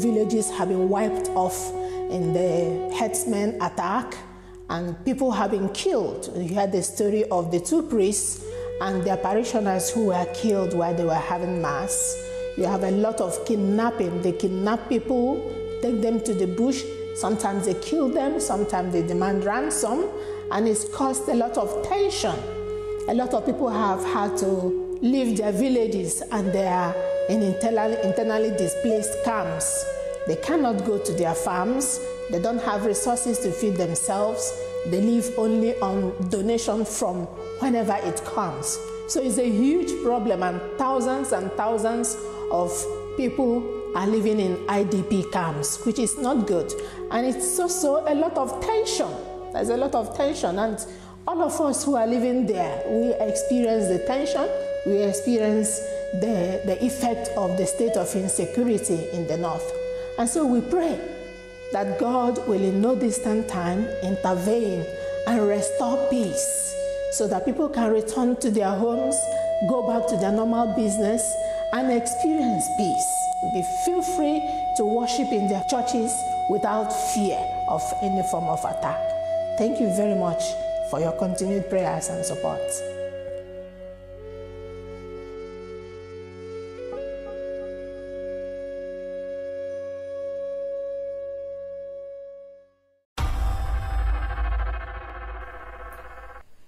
villages have been wiped off in the herdsmen attack, and people have been killed. You heard the story of the two priests and their parishioners who were killed while they were having mass. You have a lot of kidnapping. They kidnap people, take them to the bush. Sometimes they kill them, sometimes they demand ransom, and it's caused a lot of tension. A lot of people have had to leave their villages and they are in internally displaced camps. They cannot go to their farms. They don't have resources to feed themselves. They live only on donation from whenever it comes. So it's a huge problem, and thousands of people are living in IDP camps, which is not good. And it's also a lot of tension. There's a lot of tension, and all of us who are living there, we experience the tension, we experience the effect of the state of insecurity in the north. And so we pray that God will in no distant time intervene and restore peace so that people can return to their homes, go back to their normal business and experience peace. Feel free to worship in their churches without fear of any form of attack. Thank you very much for your continued prayers and support.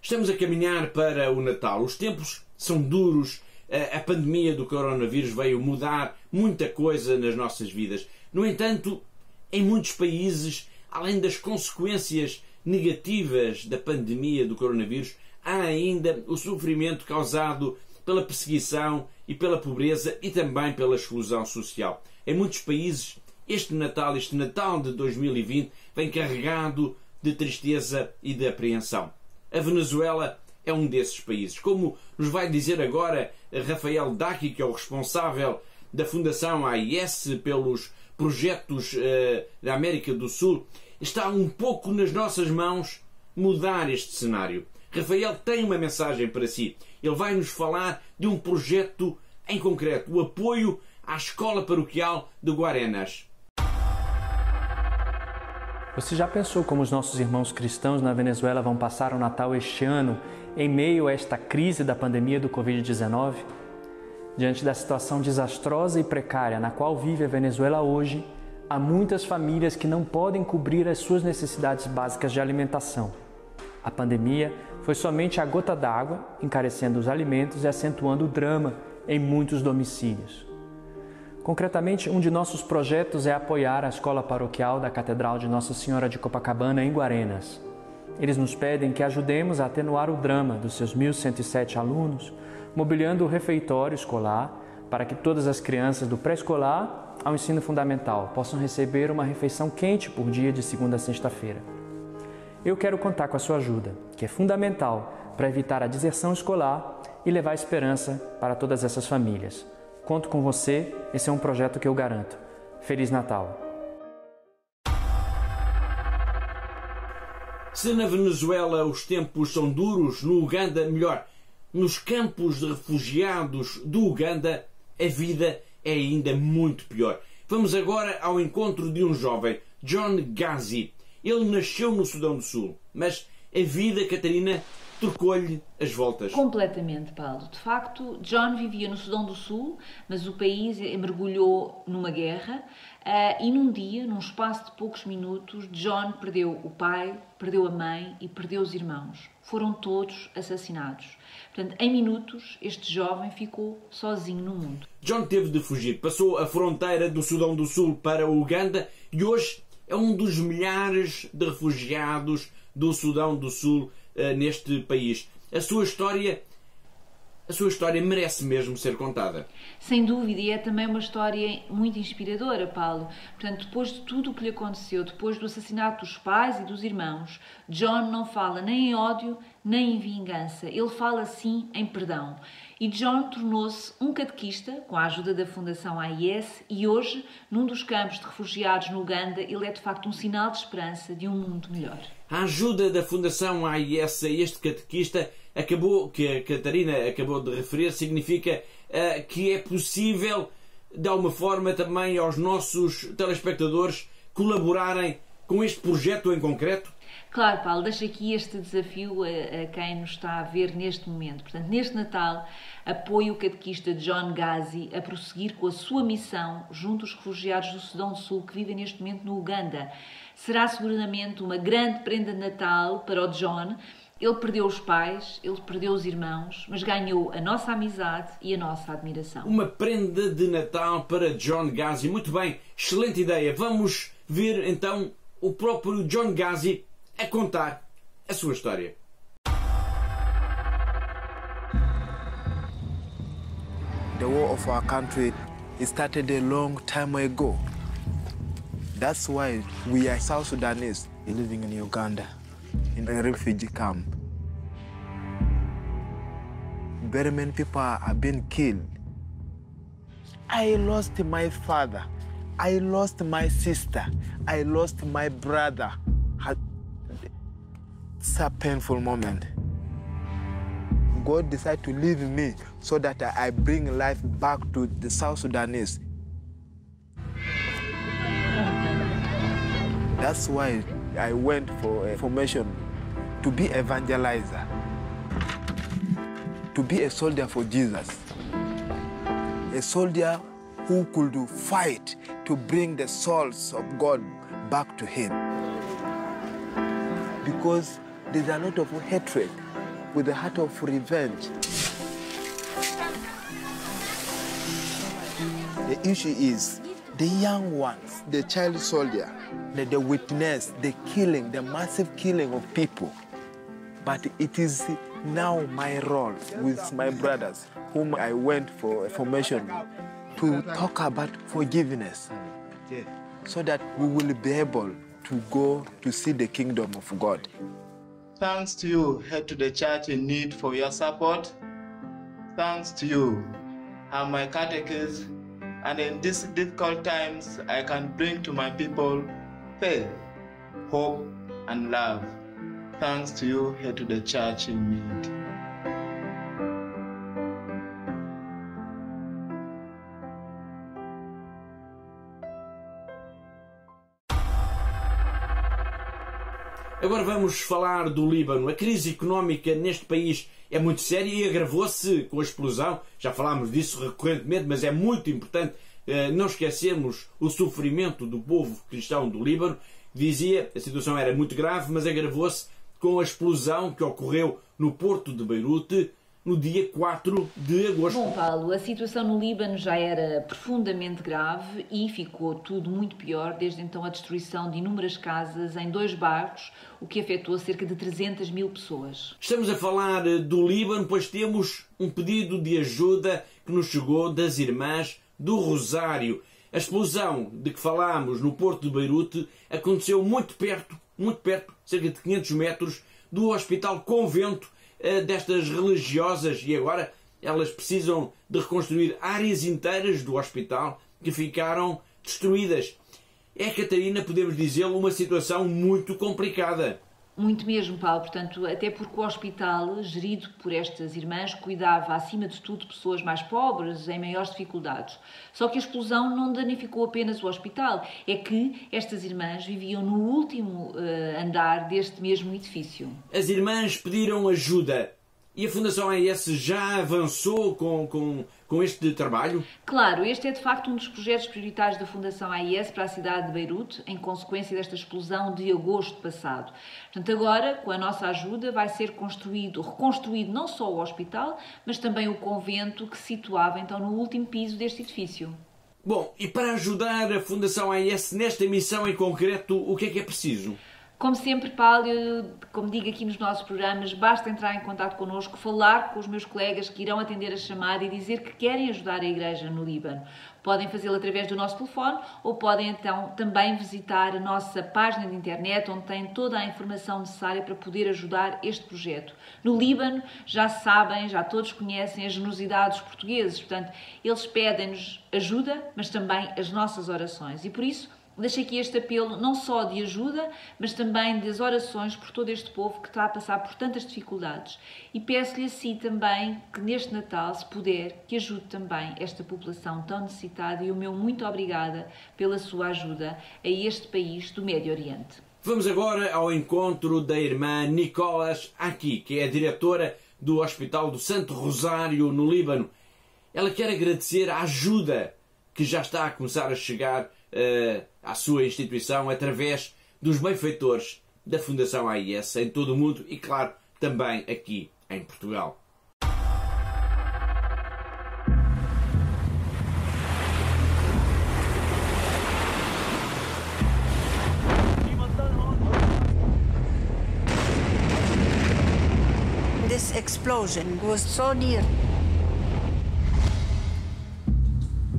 Estamos a caminhar para o Natal. Os tempos são duros. A pandemia do coronavírus veio mudar muita coisa nas nossas vidas. No entanto, em muitos países, além das consequências negativas da pandemia do coronavírus, há ainda o sofrimento causado pela perseguição e pela pobreza e também pela exclusão social. Em muitos países, este Natal de 2020, vem carregado de tristeza e de apreensão. A Venezuela é um desses países. Como nos vai dizer agora Rafael Daqui, que é o responsável da Fundação AIS pelos projetos da América do Sul, está um pouco nas nossas mãos mudar este cenário. Rafael tem uma mensagem para si. Ele vai nos falar de um projeto em concreto, o apoio à Escola Paroquial de Guarenas. Você já pensou como os nossos irmãos cristãos na Venezuela vão passar o Natal este ano em meio a esta crise da pandemia do Covid-19? Diante da situação desastrosa e precária na qual vive a Venezuela hoje, há muitas famílias que não podem cobrir as suas necessidades básicas de alimentação. A pandemia foi somente a gota d'água, encarecendo os alimentos e acentuando o drama em muitos domicílios. Concretamente, um de nossos projetos é apoiar a Escola Paroquial da Catedral de Nossa Senhora de Copacabana, em Guarenas. Eles nos pedem que ajudemos a atenuar o drama dos seus 1.107 alunos, mobiliando o refeitório escolar para que todas as crianças do pré-escolar ao ensino fundamental possam receber uma refeição quente por dia de segunda a sexta-feira. Eu quero contar com a sua ajuda, que é fundamental para evitar a deserção escolar e levar esperança para todas essas famílias. Conto com você, esse é um projeto que eu garanto. Feliz Natal! Se na Venezuela os tempos são duros, no Uganda, melhor, nos campos de refugiados do Uganda, a vida é ainda muito pior. Vamos agora ao encontro de um jovem, John Gazi. Ele nasceu no Sudão do Sul, mas a vida, Catarina, trocou-lhe as voltas. Completamente, Paulo. De facto, John vivia no Sudão do Sul, mas o país mergulhou numa guerra e num dia, num espaço de poucos minutos, John perdeu o pai, perdeu a mãe e perdeu os irmãos. Foram todos assassinados. Portanto, em minutos, este jovem ficou sozinho no mundo. John teve de fugir. Passou a fronteira do Sudão do Sul para o Uganda e hoje é um dos milhares de refugiados do Sudão do Sul neste país. A sua história merece mesmo ser contada. Sem dúvida, e é também uma história muito inspiradora, Paulo. Portanto, depois de tudo o que lhe aconteceu, depois do assassinato dos pais e dos irmãos, John não fala nem em ódio, nem em vingança. Ele fala, sim, em perdão. E John tornou-se um catequista, com a ajuda da Fundação AIS, e hoje, num dos campos de refugiados no Uganda, ele é de facto um sinal de esperança de um mundo melhor. A ajuda da Fundação AIS a este catequista, que a Catarina acabou de referir, significa que é possível, de alguma forma, também aos nossos telespectadores colaborarem com este projeto em concreto? Claro, Paulo, deixo aqui este desafio a quem nos está a ver neste momento. Portanto, neste Natal, apoio o catequista John Gazi a prosseguir com a sua missão junto aos refugiados do Sudão do Sul que vivem neste momento no Uganda. Será seguramente uma grande prenda de Natal para o John. Ele perdeu os pais, ele perdeu os irmãos, mas ganhou a nossa amizade e a nossa admiração. Uma prenda de Natal para John Gazi. Muito bem, excelente ideia. Vamos ver então o próprio John Gazi a contar a sua história. The war of our country started a long time ago. That's why we are South Sudanese living in Uganda, in a refugee camp. Very many people have been killed. I lost my father. I lost my sister. I lost my brother. It's a painful moment. God decided to leave me so that I bring life back to the South Sudanese. That's why I went for a formation to be evangelizer, to be a soldier for Jesus, a soldier who could fight to bring the souls of God back to him. Because there's a lot of hatred with a heart of revenge. The issue is the young ones, the child soldier, they witness the killing, the massive killing of people. But it is now my role with my brothers, whom I went for a formation, to talk about forgiveness, so that we will be able to go to see the kingdom of God. Thanks to you, head to the church in need for your support. Thanks to you, I'm my catechist, and in these difficult times, I can bring to my people faith, hope, and love. Thanks to you, head to the church in need. Agora vamos falar do Líbano. A crise económica neste país é muito séria e agravou-se com a explosão. Já falámos disso recorrentemente, mas é muito importante não esquecermos o sofrimento do povo cristão do Líbano. Dizia, a situação era muito grave, mas agravou-se com a explosão que ocorreu no porto de Beirute no dia 4 de agosto. Bom, Paulo, a situação no Líbano já era profundamente grave e ficou tudo muito pior desde então a destruição de inúmeras casas em 2 bairros, o que afetou cerca de 300 mil pessoas. Estamos a falar do Líbano, pois temos um pedido de ajuda que nos chegou das Irmãs do Rosário. A explosão de que falámos no porto de Beirute aconteceu muito perto, cerca de 500 metros, do Hospital Convento destas religiosas, e agora elas precisam de reconstruir áreas inteiras do hospital que ficaram destruídas. É, Catarina, podemos dizê-lo, uma situação muito complicada. Muito mesmo, Paulo. Portanto, até porque o hospital, gerido por estas irmãs, cuidava, acima de tudo, de pessoas mais pobres, em maiores dificuldades. Só que a explosão não danificou apenas o hospital. É que estas irmãs viviam no último andar deste mesmo edifício. As irmãs pediram ajuda. E a Fundação AES já avançou com este trabalho? Claro, este é de facto um dos projetos prioritários da Fundação AES para a cidade de Beirute, em consequência desta explosão de agosto passado. Portanto, agora, com a nossa ajuda, vai ser reconstruído não só o hospital, mas também o convento que se situava então no último piso deste edifício. Bom, e para ajudar a Fundação AES nesta missão em concreto, o que é preciso? Como sempre, Paulo, como digo aqui nos nossos programas, basta entrar em contato connosco, falar com os meus colegas que irão atender a chamada e dizer que querem ajudar a Igreja no Líbano. Podem fazê-lo através do nosso telefone ou podem então também visitar a nossa página de internet, onde têm toda a informação necessária para poder ajudar este projeto. No Líbano, já sabem, já todos conhecem a generosidade dos portugueses, portanto, eles pedem-nos ajuda, mas também as nossas orações. E por isso, deixo aqui este apelo não só de ajuda, mas também das orações por todo este povo que está a passar por tantas dificuldades. E peço-lhe a si também que neste Natal, se puder, que ajude também esta população tão necessitada, e o meu muito obrigada pela sua ajuda a este país do Médio Oriente. Vamos agora ao encontro da irmã Nicolas Aki, que é a diretora do Hospital do Santo Rosário no Líbano. Ela quer agradecer a ajuda que já está a começar a chegar à sua instituição através dos benfeitores da Fundação AES em todo o mundo e, claro, também aqui em Portugal. This explosion was so near.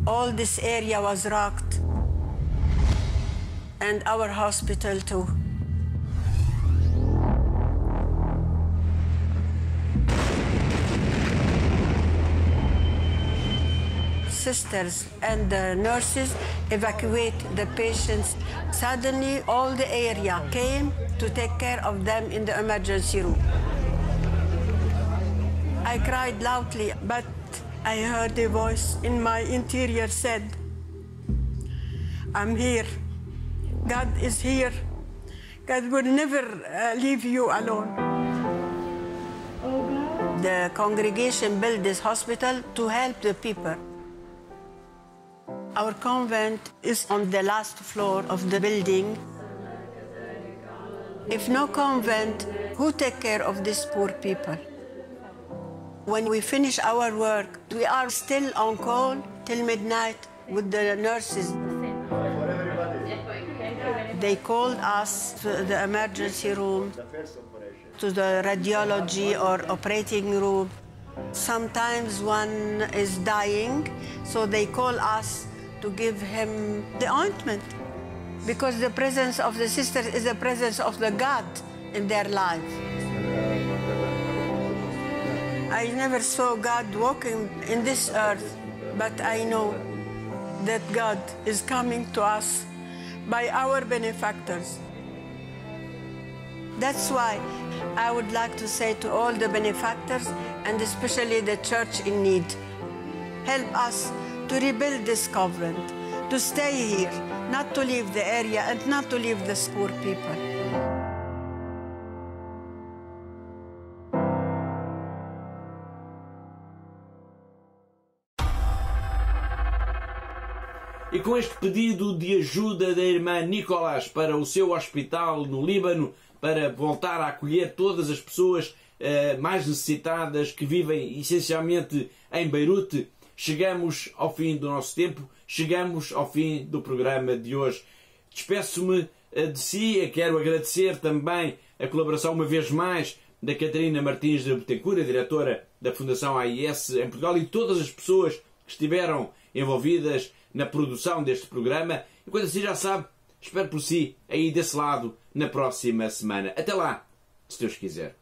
All this area was rocked. And our hospital too. Sisters and the nurses evacuate the patients. Suddenly, all the area came to take care of them in the emergency room. I cried loudly, but I heard a voice in my interior said, I'm here. God is here. God will never leave you alone. The congregation built this hospital to help the people. Our convent is on the last floor of the building. If no convent, who take care of these poor people? When we finish our work, we are still on call till midnight with the nurses. They called us to the emergency room, to the radiology or operating room. Sometimes one is dying, so they call us to give him the ointment, because the presence of the sister is the presence of the God in their life. I never saw God walking in this earth, but I know that God is coming to us by our benefactors. That's why I would like to say to all the benefactors, and especially the church in need, help us to rebuild this convent, to stay here, not to leave the area and not to leave the poor people. E com este pedido de ajuda da irmã Nicolás para o seu hospital no Líbano, para voltar a acolher todas as pessoas mais necessitadas que vivem essencialmente em Beirute, chegamos ao fim do nosso tempo, chegamos ao fim do programa de hoje. Despeço-me de si e quero agradecer também a colaboração uma vez mais da Catarina Martins de Betancourt, a diretora da Fundação AIS em Portugal, e todas as pessoas que estiveram envolvidas na produção deste programa. E quando assim já sabe, espero por si aí desse lado na próxima semana. Até lá, se Deus quiser.